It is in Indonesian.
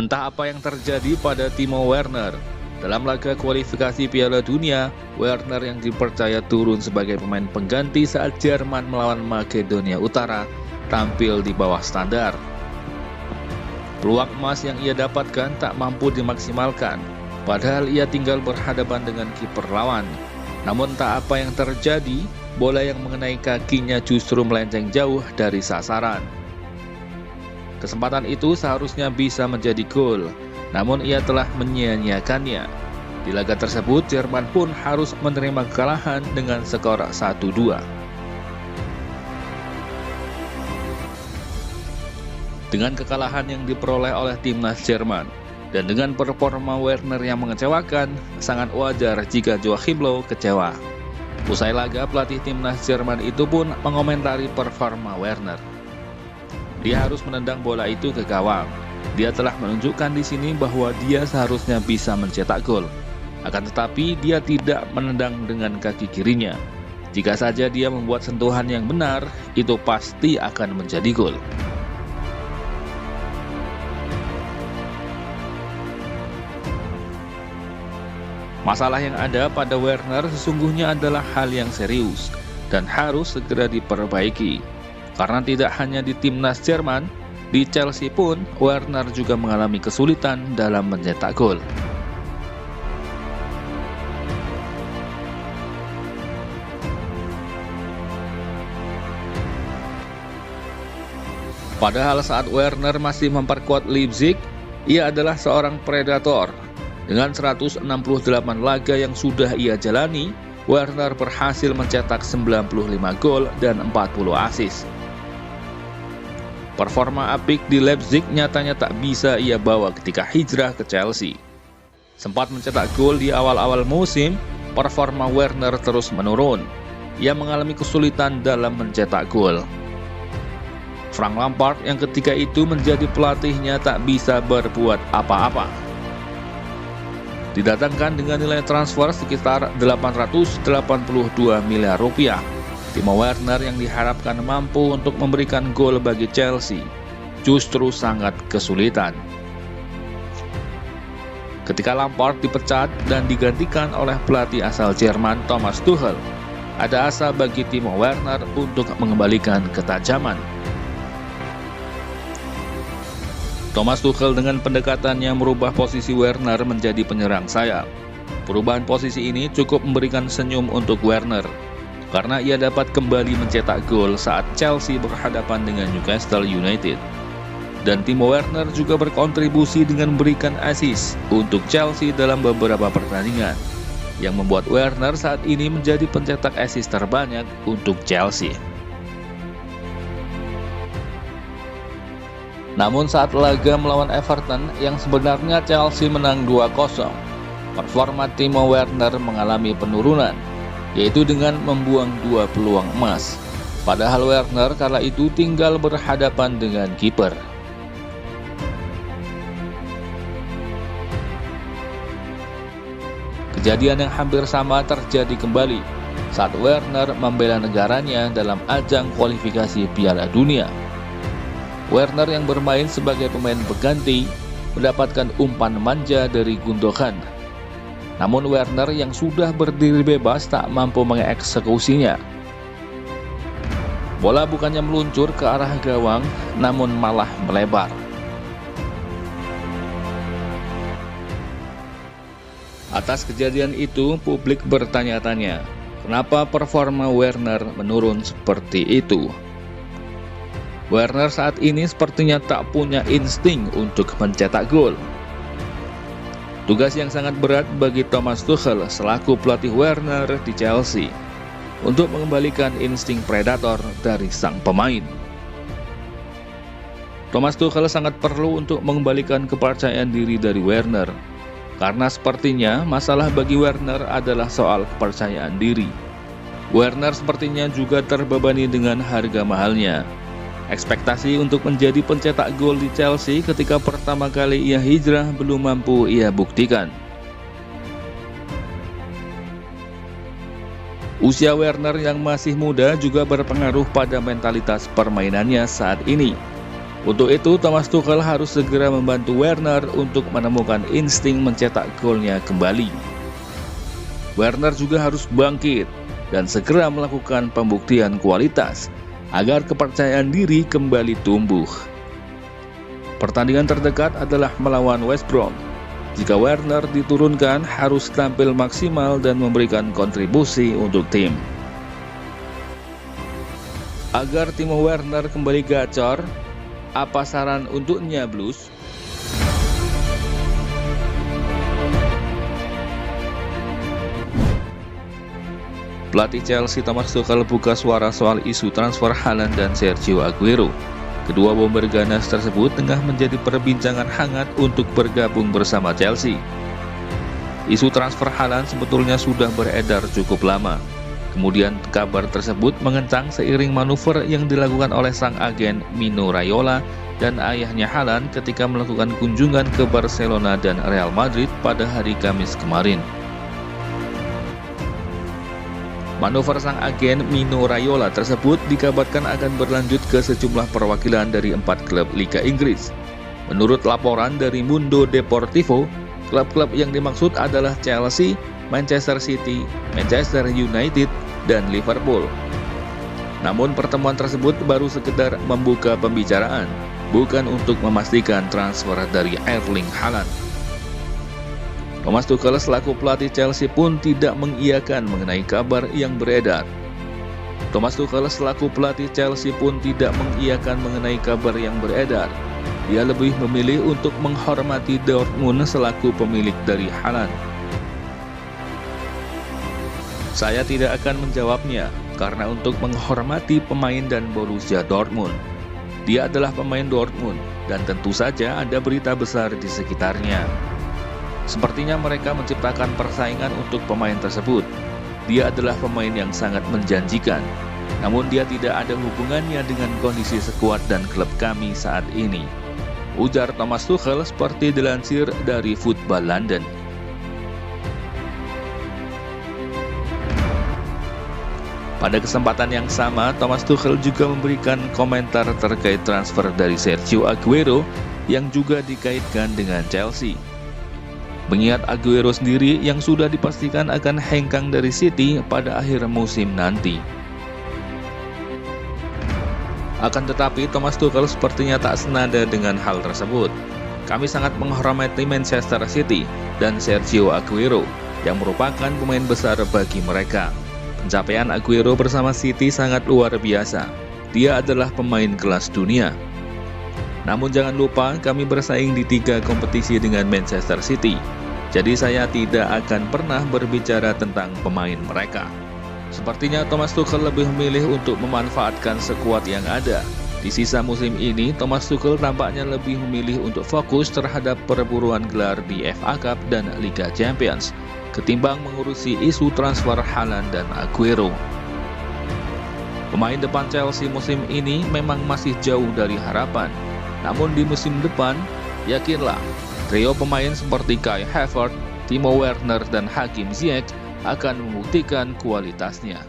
Entah apa yang terjadi pada Timo Werner. Dalam laga kualifikasi Piala Dunia, Werner yang dipercaya turun sebagai pemain pengganti saat Jerman melawan Makedonia Utara tampil di bawah standar. Peluang emas yang ia dapatkan tak mampu dimaksimalkan, padahal ia tinggal berhadapan dengan kiper lawan. Namun tak apa yang terjadi, bola yang mengenai kakinya justru melenceng jauh dari sasaran. Kesempatan itu seharusnya bisa menjadi gol, namun ia telah menyia-nyiakannya. Di laga tersebut, Jerman pun harus menerima kekalahan dengan skor 1-2. Dengan kekalahan yang diperoleh oleh timnas Jerman, dan dengan performa Werner yang mengecewakan, sangat wajar jika Joachim Löw kecewa. Usai laga, pelatih timnas Jerman itu pun mengomentari performa Werner. Dia harus menendang bola itu ke gawang. Dia telah menunjukkan di sini bahwa dia seharusnya bisa mencetak gol. Akan tetapi dia tidak menendang dengan kaki kirinya. Jika saja dia membuat sentuhan yang benar, itu pasti akan menjadi gol. Masalah yang ada pada Werner sesungguhnya adalah hal yang serius dan harus segera diperbaiki. Karena tidak hanya di timnas Jerman, di Chelsea pun Werner juga mengalami kesulitan dalam mencetak gol. Padahal saat Werner masih memperkuat Leipzig, ia adalah seorang predator. Dengan 168 laga yang sudah ia jalani, Werner berhasil mencetak 95 gol dan 40 assist. Performa apik di Leipzig nyatanya tak bisa ia bawa ketika hijrah ke Chelsea. Sempat mencetak gol di awal-awal musim, performa Werner terus menurun. Ia mengalami kesulitan dalam mencetak gol. Frank Lampard yang ketika itu menjadi pelatihnya tak bisa berbuat apa-apa. Didatangkan dengan nilai transfer sekitar 882 miliar rupiah. Timo Werner yang diharapkan mampu untuk memberikan gol bagi Chelsea justru sangat kesulitan. Ketika Lampard dipecat dan digantikan oleh pelatih asal Jerman Thomas Tuchel, ada asa bagi Timo Werner untuk mengembalikan ketajaman. Thomas Tuchel dengan pendekatannya merubah posisi Werner menjadi penyerang sayap. Perubahan posisi ini cukup memberikan senyum untuk Werner, karena ia dapat kembali mencetak gol saat Chelsea berhadapan dengan Newcastle United. Dan Timo Werner juga berkontribusi dengan memberikan assist untuk Chelsea dalam beberapa pertandingan, yang membuat Werner saat ini menjadi pencetak assist terbanyak untuk Chelsea. Namun saat laga melawan Everton yang sebenarnya Chelsea menang 2-0, performa Timo Werner mengalami penurunan, yaitu dengan membuang 2 peluang emas. Padahal Werner kala itu tinggal berhadapan dengan kiper. Kejadian yang hampir sama terjadi kembali saat Werner membela negaranya dalam ajang kualifikasi Piala Dunia. Werner yang bermain sebagai pemain pengganti mendapatkan umpan manja dari Gundogan. Namun Werner yang sudah berdiri bebas tak mampu mengeksekusinya. Bola bukannya meluncur ke arah gawang, namun malah melebar. Atas kejadian itu, publik bertanya-tanya, kenapa performa Werner menurun seperti itu? Werner saat ini sepertinya tak punya insting untuk mencetak gol. Tugas yang sangat berat bagi Thomas Tuchel selaku pelatih Werner di Chelsea untuk mengembalikan insting predator dari sang pemain. Thomas Tuchel sangat perlu untuk mengembalikan kepercayaan diri dari Werner, karena sepertinya masalah bagi Werner adalah soal kepercayaan diri. Werner sepertinya juga terbebani dengan harga mahalnya. Ekspektasi untuk menjadi pencetak gol di Chelsea ketika pertama kali ia hijrah belum mampu ia buktikan. Usia Werner yang masih muda juga berpengaruh pada mentalitas permainannya saat ini. Untuk itu, Thomas Tuchel harus segera membantu Werner untuk menemukan insting mencetak golnya kembali. Werner juga harus bangkit dan segera melakukan pembuktian kualitas agar kepercayaan diri kembali tumbuh. Pertandingan terdekat adalah melawan West Brom. Jika Werner diturunkan, harus tampil maksimal dan memberikan kontribusi untuk tim. Agar Timo Werner kembali gacor, apa saran untuknya Blues? Pelatih Chelsea Thomas Tuchel buka suara soal isu transfer Haaland dan Sergio Aguero. Kedua bomber ganas tersebut tengah menjadi perbincangan hangat untuk bergabung bersama Chelsea. Isu transfer Haaland sebetulnya sudah beredar cukup lama. Kemudian kabar tersebut mengencang seiring manuver yang dilakukan oleh sang agen Mino Raiola dan ayahnya Haaland ketika melakukan kunjungan ke Barcelona dan Real Madrid pada hari Kamis kemarin. Manuver sang agen Mino Raiola tersebut dikabarkan akan berlanjut ke sejumlah perwakilan dari 4 klub Liga Inggris. Menurut laporan dari Mundo Deportivo, klub-klub yang dimaksud adalah Chelsea, Manchester City, Manchester United, dan Liverpool. Namun pertemuan tersebut baru sekedar membuka pembicaraan, bukan untuk memastikan transfer dari Erling Haaland. Thomas Tuchel selaku pelatih Chelsea pun tidak mengiyakan mengenai kabar yang beredar. Dia lebih memilih untuk menghormati Dortmund selaku pemilik dari Haaland. Saya tidak akan menjawabnya, karena untuk menghormati pemain dan Borussia Dortmund. Dia adalah pemain Dortmund, dan tentu saja ada berita besar di sekitarnya. Sepertinya mereka menciptakan persaingan untuk pemain tersebut. Dia adalah pemain yang sangat menjanjikan, namun dia tidak ada hubungannya dengan kondisi skuad dan klub kami saat ini, ujar Thomas Tuchel seperti dilansir dari Football London. Pada kesempatan yang sama, Thomas Tuchel juga memberikan komentar terkait transfer dari Sergio Aguero yang juga dikaitkan dengan Chelsea. Mengingat Aguero sendiri yang sudah dipastikan akan hengkang dari City pada akhir musim nanti. Akan tetapi, Thomas Tuchel sepertinya tak senada dengan hal tersebut. Kami sangat menghormati Manchester City dan Sergio Aguero, yang merupakan pemain besar bagi mereka. Pencapaian Aguero bersama City sangat luar biasa. Dia adalah pemain kelas dunia. Namun jangan lupa, kami bersaing di 3 kompetisi dengan Manchester City. Jadi saya tidak akan pernah berbicara tentang pemain mereka. Sepertinya Thomas Tuchel lebih memilih untuk memanfaatkan skuad yang ada. Di sisa musim ini, Thomas Tuchel tampaknya lebih memilih untuk fokus terhadap perburuan gelar di FA Cup dan Liga Champions, ketimbang mengurusi isu transfer Haaland dan Aguero. Pemain depan Chelsea musim ini memang masih jauh dari harapan. Namun di musim depan, yakinlah, trio pemain seperti Kai Havertz, Timo Werner, dan Hakim Ziyech akan membuktikan kualitasnya.